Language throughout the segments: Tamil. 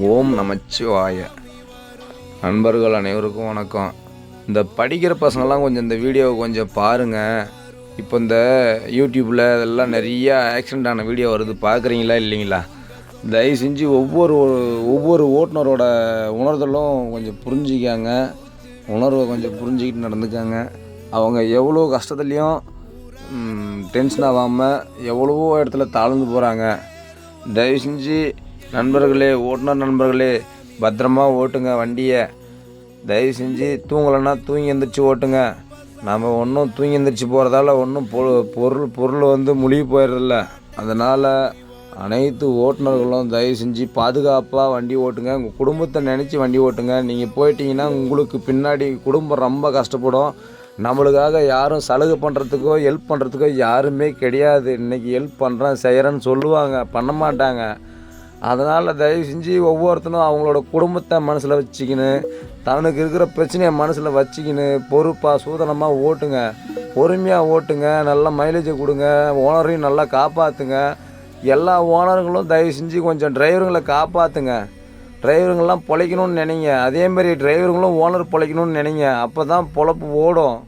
ஓம் நமச்சிவாய. நண்பர்கள் அனைவருக்கும் வணக்கம். இந்த படிக்கிற பசங்கள்லாம் கொஞ்சம் இந்த வீடியோவை கொஞ்சம் பாருங்கள். இப்போ இந்த யூடியூப்பில் இதெல்லாம் நிறையா ஆக்சிடெண்ட் ஆன வீடியோ வருது, பார்க்குறீங்களா இல்லைங்களா? தயவு செஞ்சு ஒவ்வொரு ஓட்டுநரோட உணர்தலும் கொஞ்சம் புரிஞ்சிக்காங்க, உணர்வை கொஞ்சம் புரிஞ்சிக்கிட்டு நடந்துக்காங்க. அவங்க எவ்வளோ கஷ்டத்துலேயும் டென்ஷன் ஆகாமல் எவ்வளவோ இடத்துல தாழ்ந்து போகிறாங்க. தயவு செஞ்சு நண்பர்களே, ஓட்டுநர் நண்பர்களே, பத்திரமா ஓட்டுங்க வண்டியை. தயவு செஞ்சு தூங்கலைன்னா தூங்கி எந்திரிச்சு ஓட்டுங்க. நம்ம ஒன்றும் தூங்கி எந்திரிச்சு போகிறதால ஒன்றும் பொருள் வந்து முழுகி போயிடுறதில்ல. அதனால் அனைத்து ஓட்டுநர்களும் தயவு செஞ்சு பாதுகாப்பாக வண்டி ஓட்டுங்க. உங்கள் குடும்பத்தை நினச்சி வண்டி ஓட்டுங்க. நீங்கள் போயிட்டீங்கன்னா உங்களுக்கு பின்னாடி குடும்பம் ரொம்ப கஷ்டப்படும். நம்மளுக்காக யாரும் சலுகை பண்ணுறதுக்கோ ஹெல்ப் பண்ணுறதுக்கோ யாருமே கிடையாது. இன்றைக்கி ஹெல்ப் பண்ணுறேன் செய்கிறேன்னு சொல்லுவாங்க, பண்ண மாட்டாங்க. அதனால் தயவு செஞ்சு ஒவ்வொருத்தனும் அவங்களோட குடும்பத்தை மனசில் வச்சுக்கின்னு, தனக்கு இருக்கிற பிரச்சனையை மனசில் வச்சுக்கின்னு பொறுப்பாக சூதனமாக ஓட்டுங்க. பொறுமையாக ஓட்டுங்க. நல்லா மைலேஜை கொடுங்க. ஓனரையும் நல்லா காப்பாற்றுங்க. எல்லா ஓனருங்களும் தயவு செஞ்சு கொஞ்சம் டிரைவருங்களை காப்பாற்றுங்க. டிரைவருங்கள்லாம் பிழைக்கணும்னு நினைங்க. அதேமாதிரி டிரைவருங்களும் ஓனர் பிழைக்கணும்னு நினைங்க. அப்போ தான் பொழப்பு ஓடும்.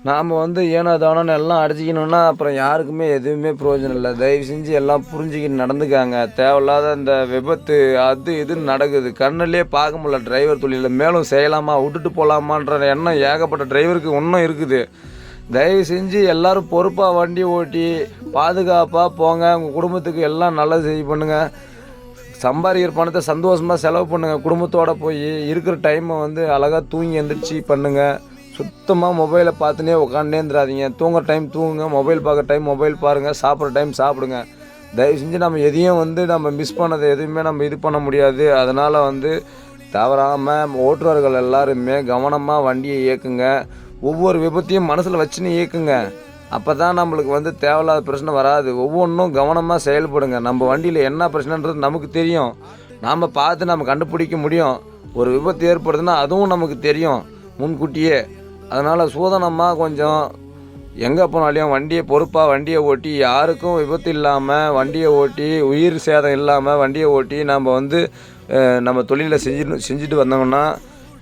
நாம் வந்து ஏனோ தானோன்னு எல்லாம் அடிச்சிக்கணுன்னா அப்புறம் யாருக்குமே எதுவுமே பிரயோஜனம் இல்லை. தயவு செஞ்சு எல்லாம் புரிஞ்சுக்கிட்டு நடந்துக்காங்க. தேவையில்லாத இந்த விபத்து அது இதுன்னு நடக்குது, கண்ணிலே பார்க்க முடியல. டிரைவர் தொழிலில் மேலும் செய்யலாமா, விட்டுட்டு போகலாமான்ற எண்ணம் ஏகப்பட்ட டிரைவருக்கு இன்னும் இருக்குது. தயவு செஞ்சு எல்லோரும் பொறுப்பாக வண்டி ஓட்டி பாதுகாப்பாக போங்க. உங்கள் குடும்பத்துக்கு எல்லாம் நல்லது செய்ய பண்ணுங்கள். சம்பாதிக்கிற பணத்தை சந்தோஷமாக செலவு பண்ணுங்கள். குடும்பத்தோடு போய் இருக்கிற டைமை வந்து அழகாக தூங்கி எந்திரிச்சு பண்ணுங்கள். சுத்தமாக மொபைலை பார்த்துனே உட்காண்டே இருந்துடாதீங்க. தூங்குற டைம் தூங்குங்க, மொபைல் பார்க்குற டைம் மொபைல் பாருங்கள், சாப்பிட்ற டைம் சாப்பிடுங்க. தயவு செஞ்சு நம்ம எதையும் வந்து நம்ம மிஸ் பண்ணதை எதுவுமே நம்ம இது பண்ண முடியாது. அதனால் வந்து தவறாமல் ஓட்டுநர்கள் எல்லாருமே கவனமாக வண்டியை இயக்குங்க. ஒவ்வொரு விபத்தையும் மனசில் வச்சுன்னு இயக்குங்க. அப்போ தான் நம்மளுக்கு வந்து தேவையில்லாத பிரச்சனை வராது. ஒவ்வொன்றும் கவனமாக செயல்படுங்க. நம்ம வண்டியில் என்ன பிரச்சனைன்றது நமக்கு தெரியும். நாம் பார்த்து நம்ம கண்டுபிடிக்க முடியும். ஒரு விபத்து ஏற்படுதுன்னா அதுவும் நமக்கு தெரியும் முன்கூட்டியே. அதனால் சூதனமாக கொஞ்சம் எங்கே போனாலையும் வண்டியை பொறுப்பாக வண்டியை ஓட்டி, யாருக்கும் விபத்து இல்லாமல் வண்டியை ஓட்டி, உயிர் சேதம் இல்லாமல் வண்டியை ஓட்டி நம்ம வந்து நம்ம தொழிலை செஞ்சுட்டு வந்தோம்னா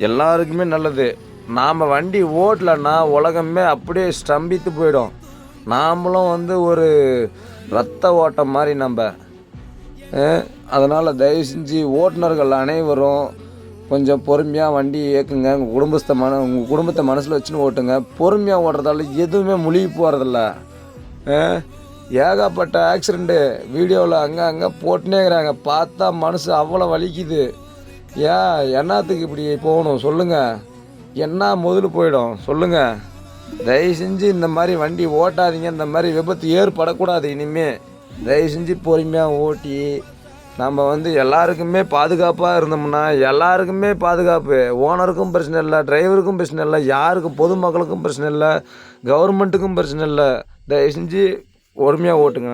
எல்லாருக்குமே நல்லது. நாம் வண்டி ஓட்டலைன்னா உலகமே அப்படியே ஸ்தம்பித்து போயிடும். நாமளும் வந்து ஒரு ரத்த ஓட்டம் மாதிரி நம்ம. அதனால் தயவு செஞ்சு ஓட்டுநர்கள் அனைவரும் கொஞ்சம் பொறுமையாக வண்டி இயக்குங்க. உங்கள் குடும்பத்தை மனசில் வச்சுன்னு ஓட்டுங்க. பொறுமையாக ஓட்டுறதால எதுவுமே முழுகி போகிறதில்ல. ஏகப்பட்ட ஆக்சிடெண்ட்டு வீடியோவில் அங்கே போட்டுனே இருக்கிறாங்க. பார்த்தா மனசு அவ்வளோ வலிக்குது. என்னத்துக்கு இப்படி போகணும் சொல்லுங்கள்? என்ன முதல்ல போயிடும் சொல்லுங்கள்? தயவு செஞ்சு இந்த மாதிரி வண்டி ஓட்டாதீங்க. இந்த மாதிரி விபத்து ஏற்படக்கூடாது இனிமேல். தயவு செஞ்சு பொறுமையாக ஓட்டி நம்ம வந்து எல்லாருக்குமே பாதுகாப்பாக இருந்தோம்னா எல்லாருக்குமே பாதுகாப்பு. ஓனருக்கும் பிரச்சனை இல்லை, டிரைவருக்கும் பிரச்சனை இல்லை, யாருக்கும் பொதுமக்களுக்கும் பிரச்சனை இல்லை, கவர்மெண்ட்டுக்கும் பிரச்சனை இல்லை. தயவு செஞ்சு பொறுமையாக ஓட்டுங்க.